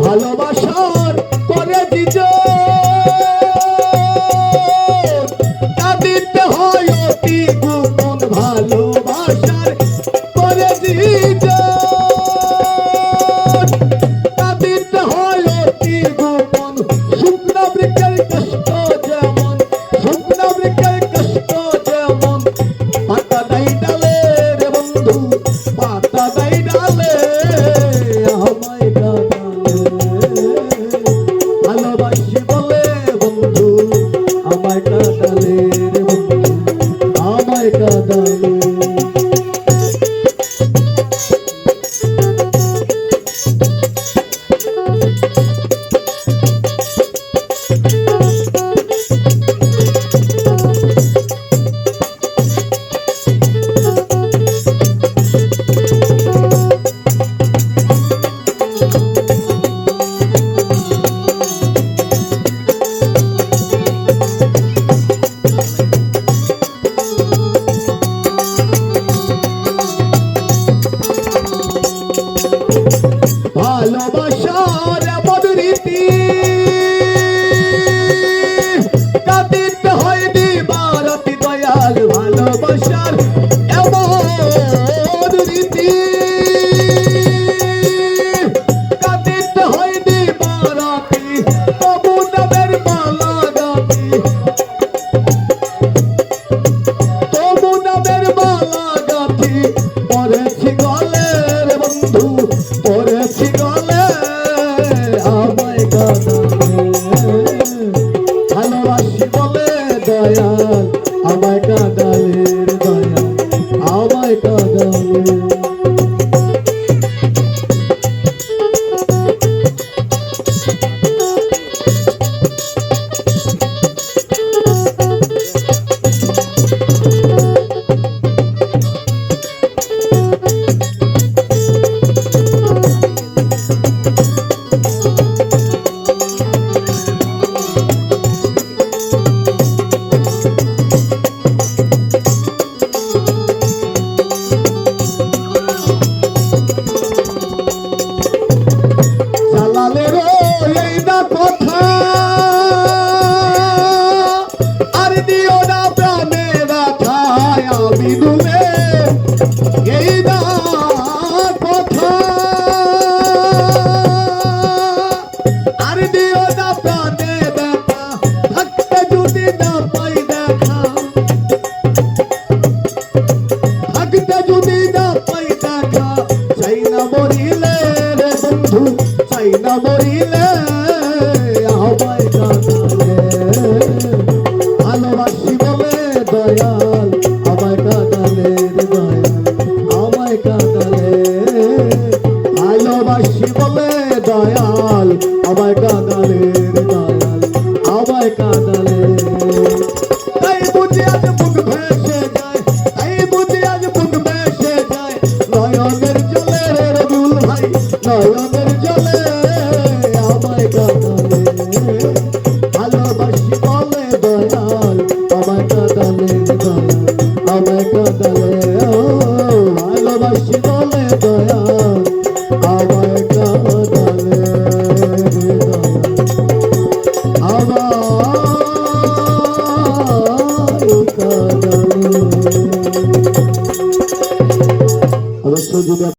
ভালোবাসার পরে দিজ কাঁদিতে হয় অতি গোপন ভালোবাসার পরে দিজ কাঁদিতে হয় অতি গোপন শুকনা বৃক্ষের কষ্ট যেমন শুকনা বৃক্ষের কষ্ট যেমন পাতা দেয় ডালে রে বন্ধু পাতা দেয় ডালে আমায় ভালোবাসি বলে বন্ধু আমায় কাঁদালে রে বন্ধু আমায় কাঁদালে ভালোবাসার এমন রীতি কাঁদিতে হয় দিবারাতি দয়াল ভালোবাসার এমন রীতি কাঁদিতে হয় দিবারাতি তবু নামের মালা গাতি তবু নামের মালা গাতি পড়েছি গলে রে বন্ধু পড়েছি গলে আমায় কাঁদালে ভালোবাসি বলে দয়াল আমায় কাঁদালে রে দয়াল আমায় কাঁদালে না মরিলে আমায় কাঁদালে ভালোবাসি বলে দয়াল আমায় কাঁদালে রে দয়াল আমায় কাঁদালে ভালোবাসি বলে দয়াল আমায় কাঁদালে রে দয়াল আমায় কাঁদালে তাই বুঝি আজ বুক ভেসে যায় তাই বুঝি আজ বুক ভেসে যায় নয়নের জলে রে রবিউল ভাই নয়নের জলে আমায় কাঁদালে ভালোবাসি বলে দয়াল আমায় কাঁদালে রে দয়াল আমায় কাঁদালে ভালোবাসি বলে দয়াল আমায় কাঁদালে রে দয়াল আমায় কাঁদালে অবশ্য যদি